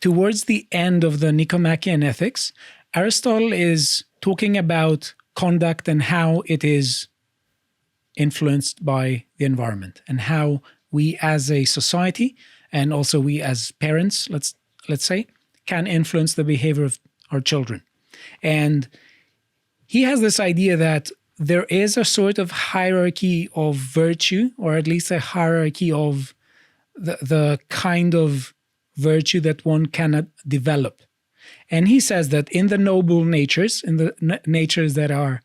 towards the end of the Nicomachean Ethics, Aristotle is talking about conduct and how it is influenced by the environment, and how we as a society and also we as parents, let's say, can influence the behavior of our children. And he has this idea that there is a sort of hierarchy of virtue, or at least a hierarchy of the kind of virtue that one cannot develop. And he says that in the noble natures, in the natures that are,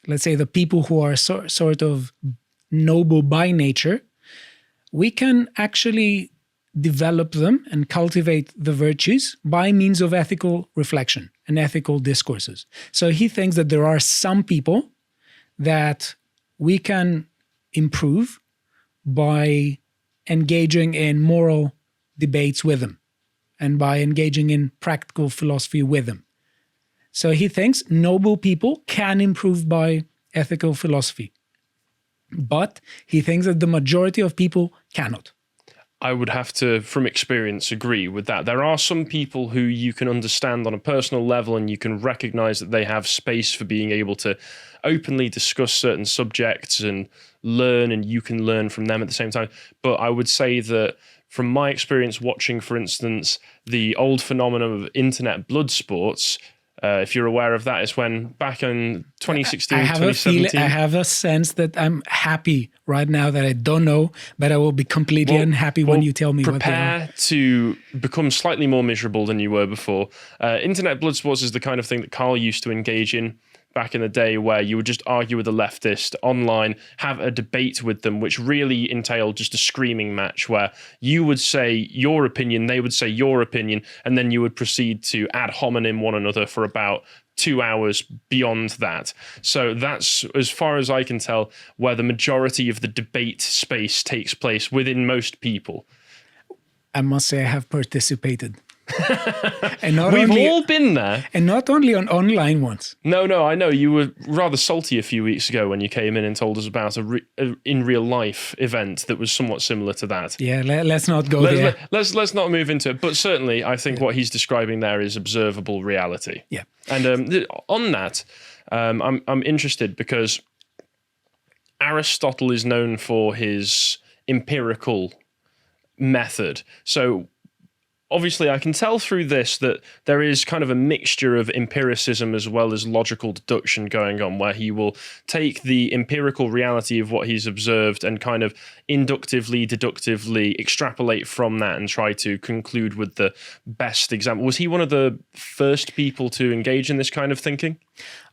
let's say, the people who are sort of noble by nature, we can actually develop them and cultivate the virtues by means of ethical reflection and ethical discourses. So he thinks that there are some people that we can improve by engaging in moral debates with them and by engaging in practical philosophy with them. So he thinks noble people can improve by ethical philosophy, but he thinks that the majority of people cannot. I would have to, from experience, agree with that. There are some people who you can understand on a personal level and you can recognize that they have space for being able to openly discuss certain subjects and learn, and you can learn from them at the same time. But I would say that from my experience watching, for instance, the old phenomenon of internet blood sports, if you're aware of that, is when back in 2016, 2017... I have a sense that I'm happy right now that I don't know, but I will be completely unhappy when you tell me what they are. Prepare to become slightly more miserable than you were before. Internet blood sports is the kind of thing that Carl used to engage in back in the day, where you would just argue with a leftist online, have a debate with them, which really entailed just a screaming match where you would say your opinion, they would say your opinion, and then you would proceed to ad hominem one another for about 2 hours beyond that. So that's, as far as I can tell, where the majority of the debate space takes place within most people. I must say I have participated. And we've all been there. And not only on online ones. No, I know. You were rather salty a few weeks ago when you came in and told us about a in real life event that was somewhat similar to that. Yeah, let's not go there. Let's not move into it. But certainly, I think what he's describing there is observable reality. Yeah. And on that, I'm interested because Aristotle is known for his empirical method. So obviously, I can tell through this that there is kind of a mixture of empiricism as well as logical deduction going on, where he will take the empirical reality of what he's observed and kind of inductively, deductively extrapolate from that and try to conclude with the best example. Was he one of the first people to engage in this kind of thinking?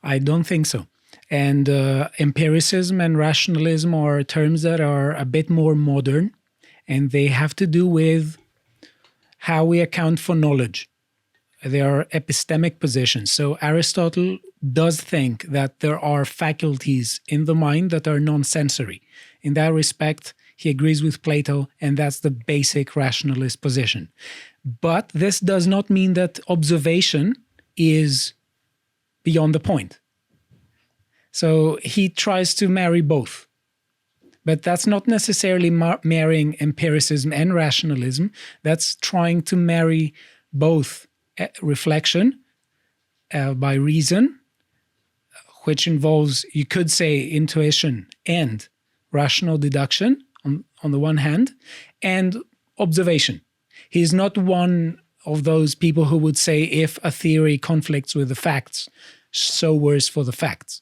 I don't think so. And empiricism and rationalism are terms that are a bit more modern, and they have to do with how we account for knowledge. They are epistemic positions. So Aristotle does think that there are faculties in the mind that are non-sensory. In that respect, he agrees with Plato, and that's the basic rationalist position. But this does not mean that observation is beyond the point. So he tries to marry both. But that's not necessarily marrying empiricism and rationalism. That's trying to marry both reflection by reason, which involves, you could say, intuition and rational deduction on the one hand, and observation. He's not one of those people who would say if a theory conflicts with the facts, so worse for the facts.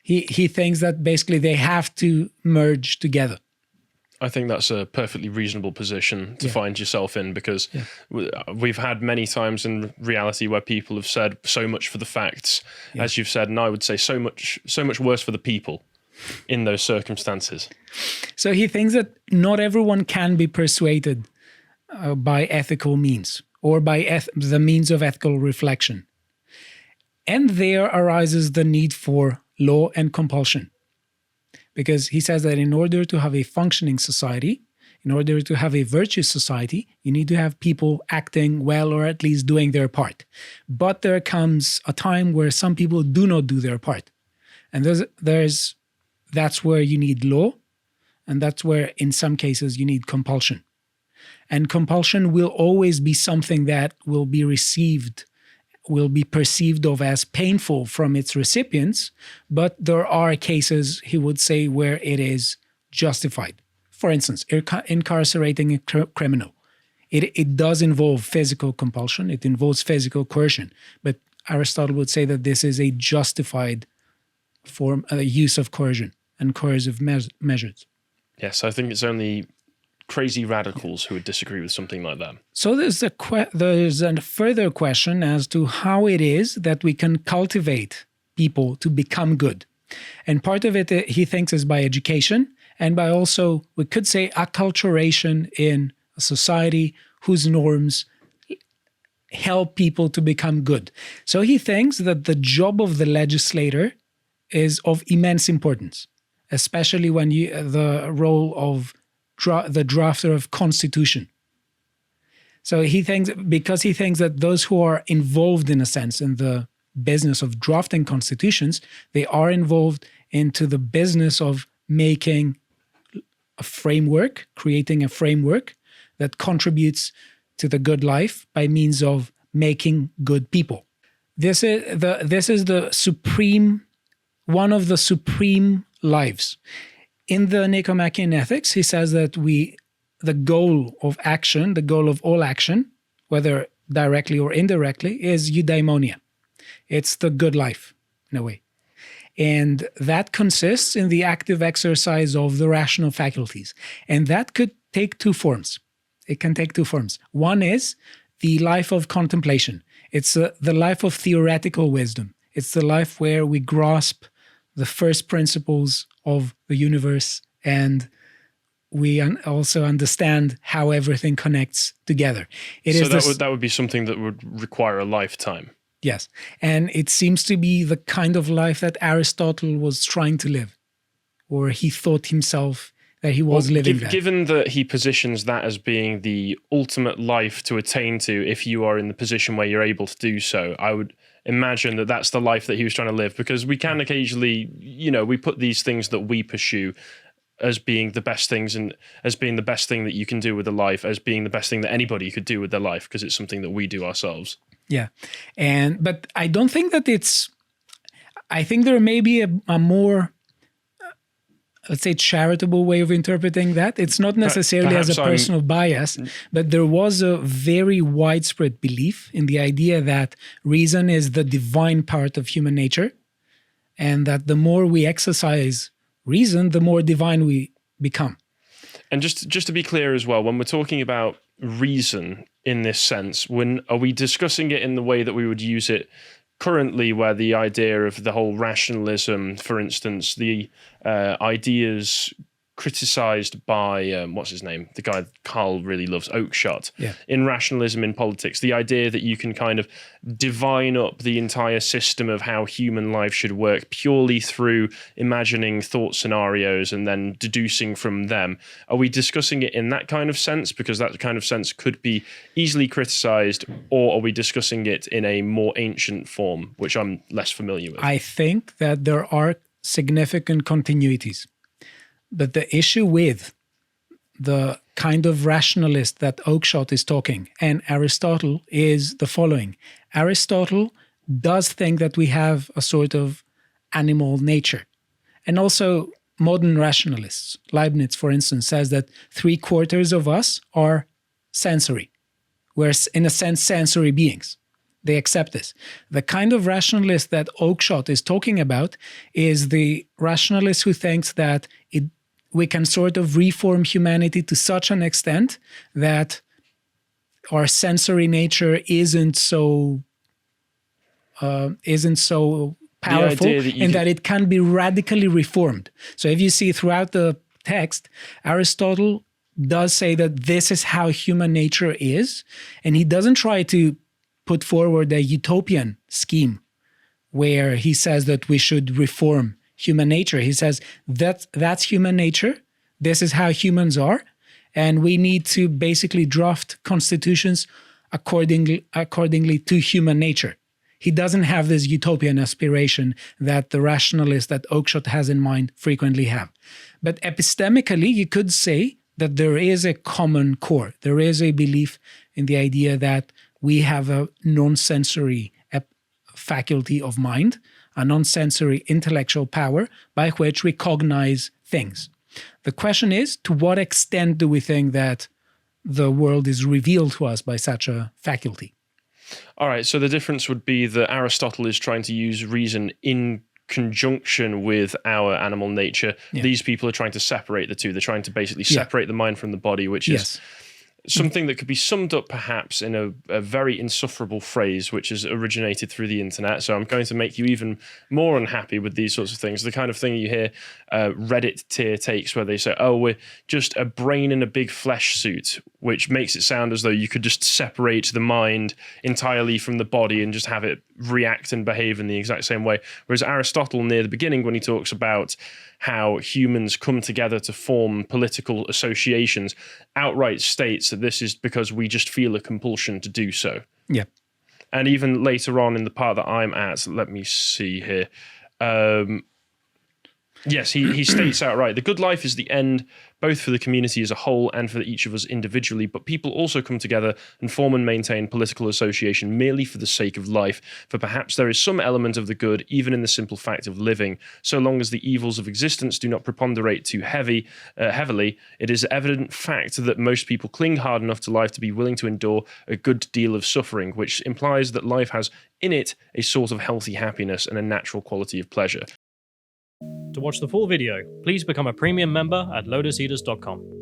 He thinks that basically they have to merge together. I think that's a perfectly reasonable position to find yourself in, because we've had many times in reality where people have said so much for the facts, as you've said, and I would say so much worse for the people in those circumstances. So he thinks that not everyone can be persuaded by ethical means or by the means of ethical reflection. And there arises the need for law and compulsion. Because he says that in order to have a functioning society, in order to have a virtuous society, you need to have people acting well or at least doing their part. But there comes a time where some people do not do their part. And that's where you need law, and that's where in some cases you need compulsion. And compulsion will always be something that will be perceived of as painful from its recipients, but there are cases, he would say, where it is justified. For instance, incarcerating a criminal. It does involve physical compulsion, it involves physical coercion, but Aristotle would say that this is a justified form, use of coercion and coercive measures. Yes, I think it's only crazy radicals who would disagree with something like that. So there's a further question as to how it is that we can cultivate people to become good. And part of it, he thinks, is by education and by also, we could say, acculturation in a society whose norms help people to become good. So he thinks that the job of the legislator is of immense importance, especially when the role of the drafter of constitution. So he thinks that those who are involved, in a sense, in the business of drafting constitutions, they are involved into the business of making a framework, creating a framework that contributes to the good life by means of making good people. This is the supreme, one of the supreme lives. In the Nicomachean Ethics, he says that the goal of action, the goal of all action, whether directly or indirectly, is eudaimonia. It's the good life, in a way. And that consists in the active exercise of the rational faculties. And that could take two forms. It can take two forms. One is the life of contemplation. It's the life of theoretical wisdom. It's the life where we grasp the first principles of the universe and we also understand how everything connects together. That would be something that would require a lifetime. Yes. And it seems to be the kind of life that Aristotle was trying to live, or he thought himself that he was living that. Given that he positions that as being the ultimate life to attain to if you are in the position where you're able to do so, I would imagine that that's the life that he was trying to live, because we can occasionally, we put these things that we pursue as being the best things and as being the best thing that you can do with a life, as being the best thing that anybody could do with their life, because it's something that we do ourselves. Yeah. But I don't think that I think there may be a more, let's say, charitable way of interpreting that. It's not necessarily as a personal bias, but there was a very widespread belief in the idea that reason is the divine part of human nature, and that the more we exercise reason, the more divine we become. And just to be clear as well, when we're talking about reason in this sense, are we discussing it in the way that we would use it currently, where the idea of the whole rationalism, for instance, the ideas criticized by, what's his name? The guy Carl really loves, Oakeshott. Yeah. In Rationalism in Politics, the idea that you can kind of divine up the entire system of how human life should work purely through imagining thought scenarios and then deducing from them. Are we discussing it in that kind of sense? Because that kind of sense could be easily criticized, or are we discussing it in a more ancient form, which I'm less familiar with? I think that there are significant continuities. But the issue with the kind of rationalist that Oakeshott is talking and Aristotle is the following. Aristotle does think that we have a sort of animal nature. And also modern rationalists, Leibniz, for instance, says that 3/4 of us are sensory. We're, in a sense, sensory beings. They accept this. The kind of rationalist that Oakeshott is talking about is the rationalist who thinks that we can sort of reform humanity to such an extent that our sensory nature isn't so powerful, and that it can be radically reformed. So if you see throughout the text, Aristotle does say that this is how human nature is, and he doesn't try to put forward a utopian scheme where he says that we should reform human nature. He says that's human nature. This is how humans are. And we need to basically draft constitutions accordingly to human nature. He doesn't have this utopian aspiration that the rationalists that Oakeshott has in mind frequently have. But epistemically, you could say that there is a common core. There is a belief in the idea that we have a non-sensory faculty of mind, a non-sensory intellectual power by which we cognize things. The question is, to what extent do we think that the world is revealed to us by such a faculty? All right, so the difference would be that Aristotle is trying to use reason in conjunction with our animal nature. Yeah. These people are trying to separate the two. They're trying to basically separate the mind from the body, which is something that could be summed up perhaps in a very insufferable phrase which has originated through the internet. So I'm going to make you even more unhappy with these sorts of things. The kind of thing you hear Reddit tier takes where they say, oh, we're just a brain in a big flesh suit, which makes it sound as though you could just separate the mind entirely from the body and just have it react and behave in the exact same way. Whereas Aristotle, near the beginning, when he talks about how humans come together to form political associations, outright states that this is because we just feel a compulsion to do so. Yeah. And even later on in the part that I'm at, let me see here. Yes, he states outright, the good life is the end, both for the community as a whole and for each of us individually, but people also come together and form and maintain political association merely for the sake of life, for perhaps there is some element of the good even in the simple fact of living. So long as the evils of existence do not preponderate too heavily, it is evident fact that most people cling hard enough to life to be willing to endure a good deal of suffering, which implies that life has in it a sort of healthy happiness and a natural quality of pleasure. To watch the full video, please become a premium member at lotuseaters.com.